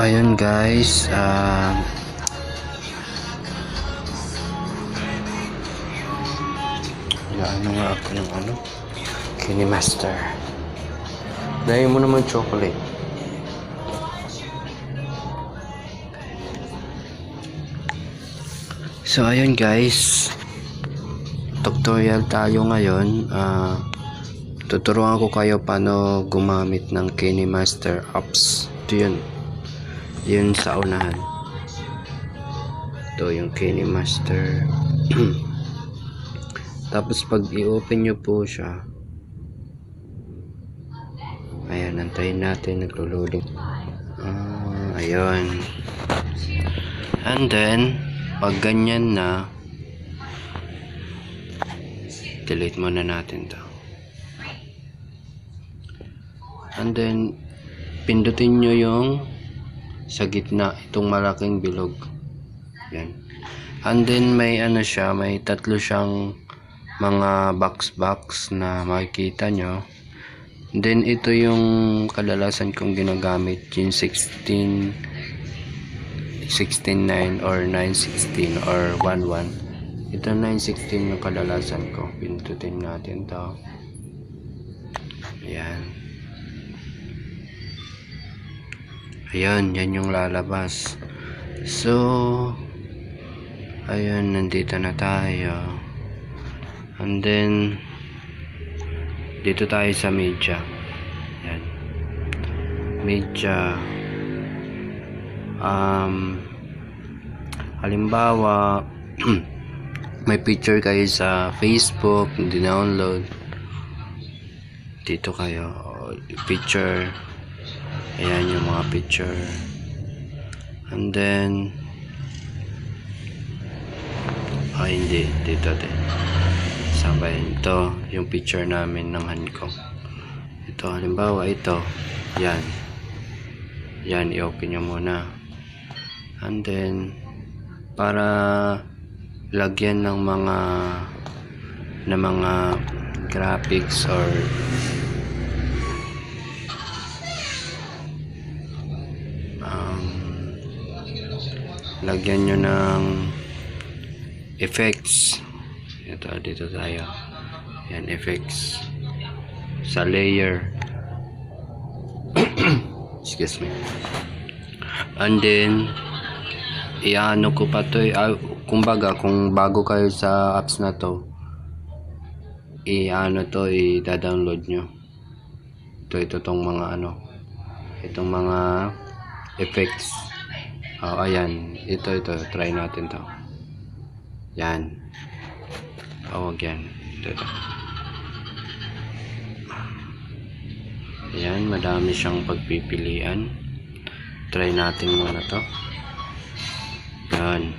Ayun guys, ano nga ako ng Kinemaster. Dahil mo naman chocolate. So ayun guys, tutorial tayo ngayon. Tuturuan ko kayo paano gumamit ng Kinemaster apps. Ito yun sa unahan. Ito yung Kinemaster. Tapos pag i-open nyo po siya, ayan, antayin natin, naglo-loading. Ayun. And then pag ganyan na, delete muna natin to. And then pindutin nyo yung sa gitna, itong malaking bilog. Yan. And then may siya, may tatlo siyang mga box na makikita nyo. Then ito yung kadalasan kong ginagamit, yung 16.9 or 9.16 or 1.1. Ito 9.16 yung kadalasan ko. Pindutin natin to. Ayan. Ayan, yan yung lalabas. So ayun, nandito na tayo. And then dito tayo sa media. Yan. Media. Halimbawa may picture kayo sa Facebook, di-download, dito kayo picture. Ayan yung mga picture. And then hindi, dito din. Sabayin ito, yung picture namin ng hand ko. Ito, halimbawa ito. Yan. Yan, i-open nyo muna. And then para lagyan ng mga graphics or lagyan nyo ng effects. Ito, dito tayo. Yan, effects sa layer. Excuse me. And then iano ko pa to, kumbaga kung bago kayo sa apps na to, i-download nyo itong mga itong mga effects. Ayan, ito try natin to. Yan, tawag yan, ito. Ayan, madami siyang pagpipilian. Try natin muna to. Yan,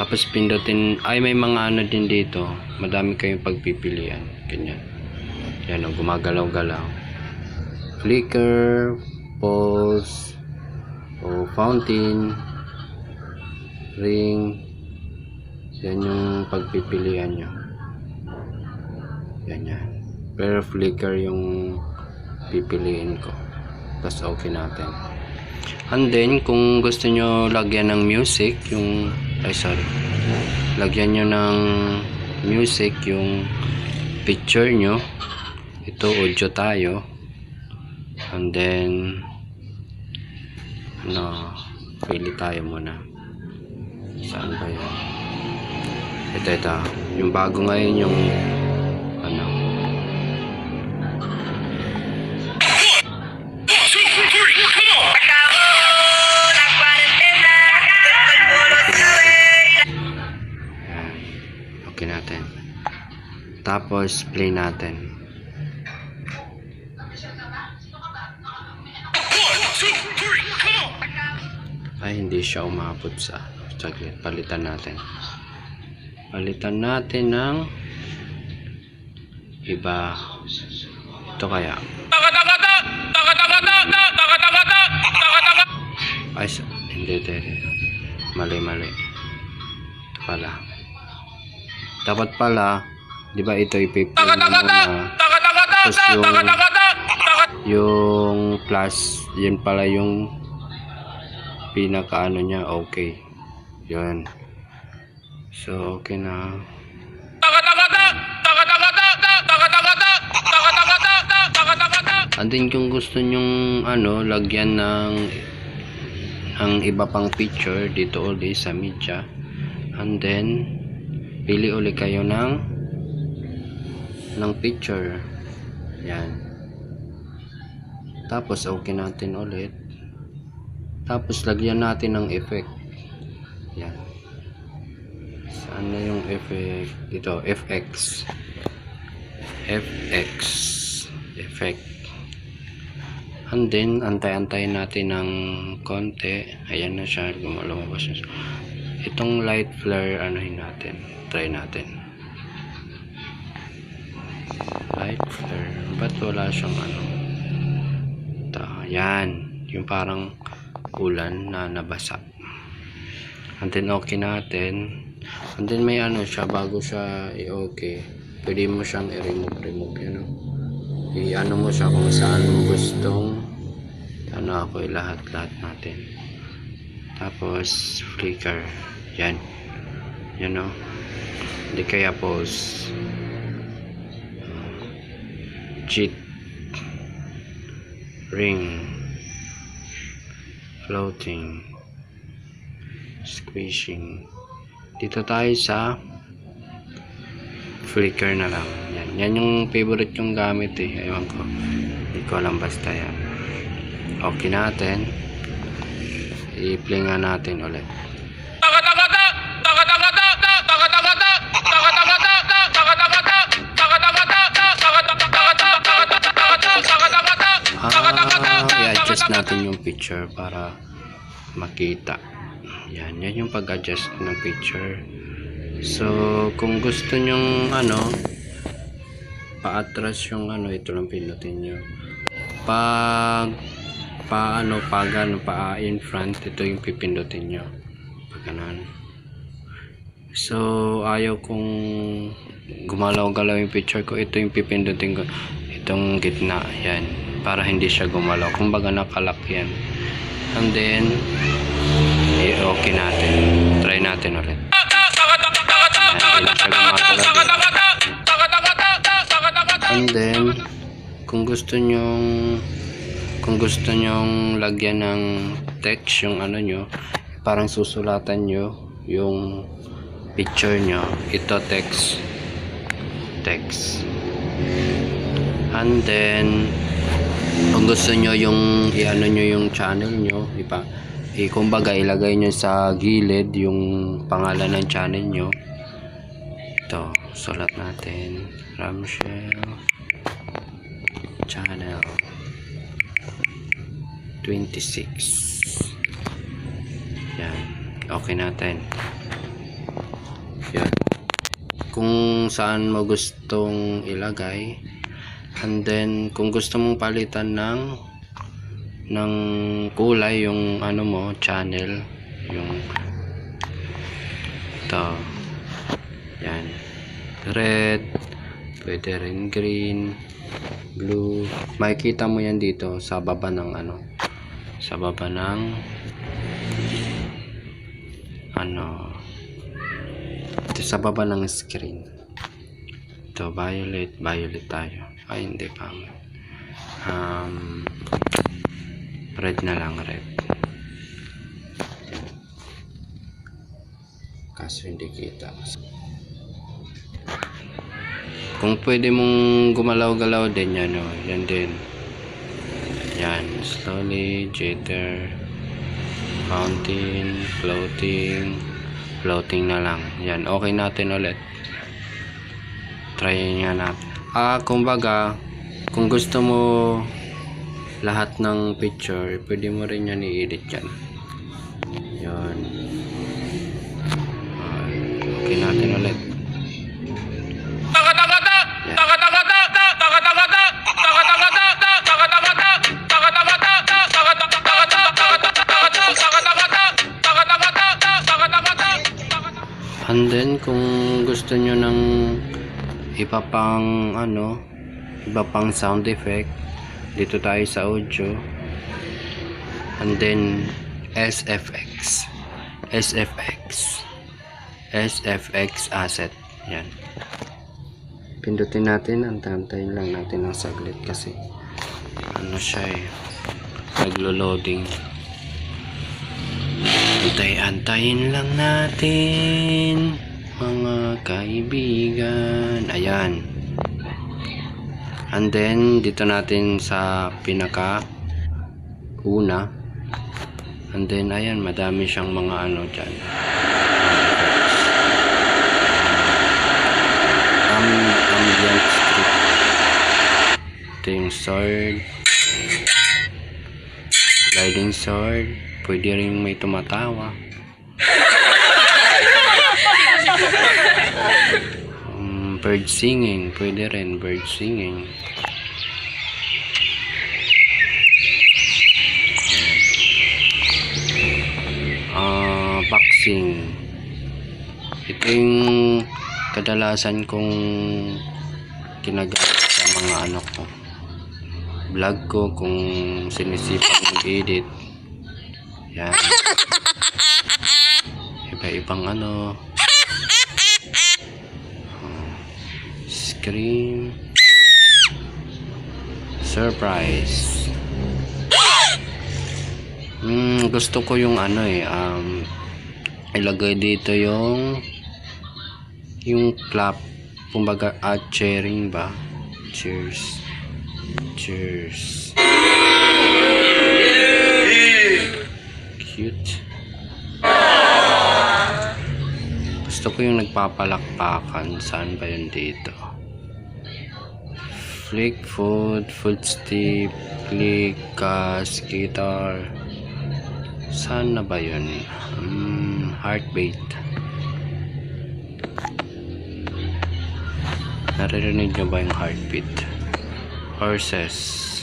tapos pindutin, may mga din dito, madami kayong pagpipilian. Ganyan, yan, gumagalaw-galaw. Flicker, pulse, o fountain, ring. Yan yung pagpipilian nyo. Yan. Pero flicker yung pipiliin ko. Tapos okay natin. And then kung gusto nyo lagyan ng music, lagyan nyo ng music yung picture nyo. Ito audio tayo. And then pili tayo muna. Saan ba yan? Ito. Yung bago ngayon yung okay natin. Tapos play natin. Hindi siya umabot sa saglit. Palitan natin ng iba. Ito kaya hindi, mali ito pala. Dapat pala, di ba, ito ipiplay mo muna. Tapos yung plus, yun pala yung pinaka ano niya, okay. Yun. So, okay na. And then kung gusto nyong ano, lagyan ng iba pang picture dito ulit sa media. And then pili ulit kayo ng picture. Yan. Tapos okay natin ulit. Tapos lagyan natin ng effect. Yan. Saan na yung effect? Dito, FX. Effect. And then antay-antayin natin ng konti. Ayan na siya, lumabas na siya. Itong light flare, anuhin natin, try natin. Light flare, ba't wala siyang ano? Yan, yung parang ulan na nabasa. And then okay natin. And then may ano siya, bago siya i-okay, pwede mo siyang i-remove, you know? I-ano mo siya kung saan mo gustong ano ako, lahat natin. Tapos flicker. Yan. Yan o. Hindi kaya pause. Cheat. Ring. Floating. Squishing. Dito tayo sa flicker na lang. Yan yung favorite yung gamit eh. Ewan ko. Hindi ko alam, basta yan. Okay natin. I-play nga natin ulit. I-adjust natin yung picture para makita. Yan yung pag-adjust ng picture. So, kung gusto nyong ano, pa-atras yung ano, ito lang pinutin nyo. Pa in front, ito yung pipindutin nyo. Pagkanan. So, ayaw kong gumalaw-galaw yung picture ko. Ito yung pipindutin ko. Itong gitna. Yan. Para hindi siya gumalaw. Kumbaga nakalak yan. And then, okay natin. Try natin ulit. And then kung gusto nyong lagyan ng text yung ano nyo, parang susulatan nyo yung picture nyo, ito text. And then kung gusto nyo yung i-ano nyo yung channel nyo, kumbaga ilagay nyo sa gilid yung pangalan ng channel nyo. Ito, sulat natin, Ramshell channel 26. Yan, okay natin. Yan, kung saan mo gustong ilagay. And then kung gusto mong palitan ng kulay yung ano mo, channel, yung ito, yan, red, pwede rin green, blue. Makikita mo yan dito sa baba ng ano, sa baba ng ano, ito sa baba ng screen. Ito violet tayo. Ay, hindi pa. Red na lang, red. Kaso hindi kita. Kung pwede mong gumalaw-galaw din yan, oh. Yan din. Yan, slowly, jitter, fountain, floating na lang. Yan, okay natin ulit. Try nga natin. Kumbaga, kung gusto mo lahat ng picture, pwede mo rin yan i-edit yan. Yan. Okay natin ulit. And then kung gusto nyo ng iba pang sound effect, dito tayo sa audio. And then SFX. SFX asset. Yan. Pindutin natin, antayin lang natin ng saglit kasi ano siya eh, naglo-loading. Antayin lang natin mga kaibigan. Ayan. And then dito natin sa pinaka una. And then ayan, madami siyang mga ano dyan. Ambient script. Ito yung sword. Sliding sword. Pwede rin may tumatawa. Bird singing. Pwede rin bird singing. Boxing. Ito yung kadalasan kong ginagamit sa mga ano ko, vlog ko, kung sinisipang mag-edit. Yan. Iba-ibang ano, scream, surprise. Gusto ko yung ano eh, ilagay dito yung clap, kumbaga cheering ba, cheers. Cute. Gusto ko yung nagpapalakpakan. Saan ba yun dito? Flick foot stick, click, gas, guitar. Saan na ba yun? Heartbeat. Naririnig nyo ba yung heartbeat? Horses.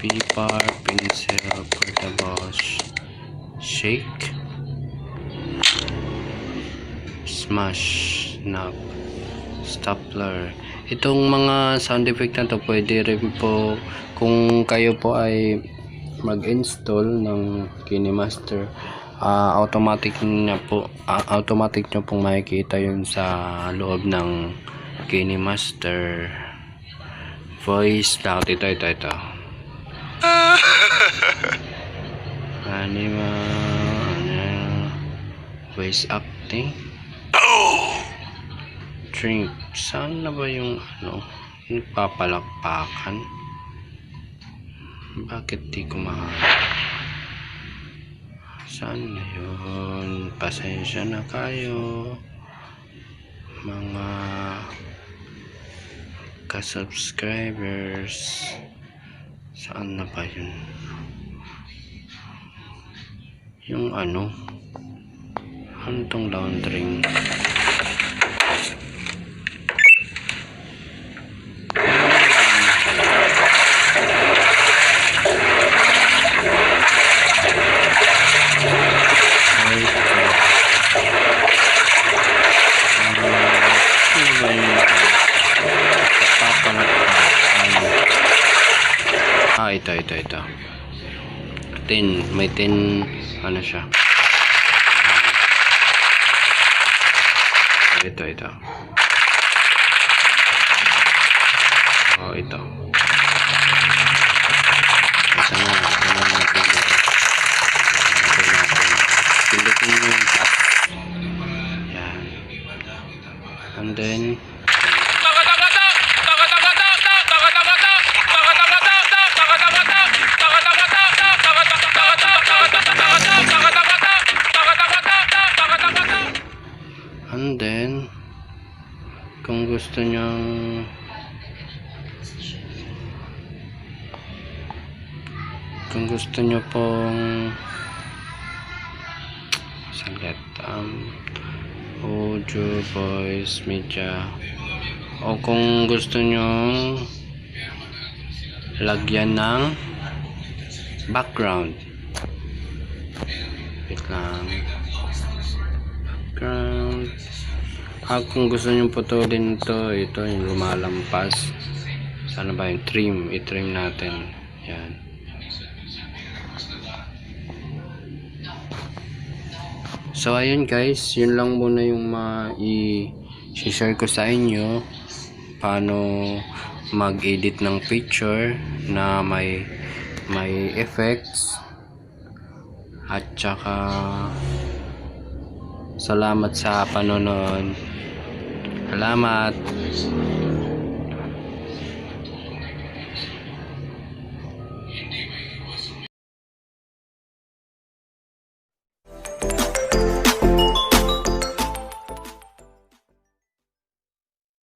Paper, pencil, portable, shake, smash, snap, stapler. Itong mga sound effect na to pwede rin po kung kayo po ay mag-install ng Kinemaster. Automatic nyo pong makikita yun sa loob ng Kinemaster. Voice lahat. Ito voice acting, drink. Saan na ba yung ano, nagpapalakpakan? Bakit di ko mahanap? Saan na yun? Pasensya na kayo mga ka-subscribers. Saan na ba yun? Yung ano tong laundering? Ito. 10, may 10 ano siya. Ito. Ito. Pindutin mo yung top. Yan. And then kung gusto nyo pong saglit, audio, voice, media, o kung gusto nyo lagyan ng background, wait lang, background, Kung gusto nyo putulin ito yung lumalampas. Sana ba yung trim? I-trim natin. Yan. So ayun guys, yun lang muna yung i-share ko sa inyo paano mag-edit ng picture na may effects, at saka salamat sa panonood. Salamat.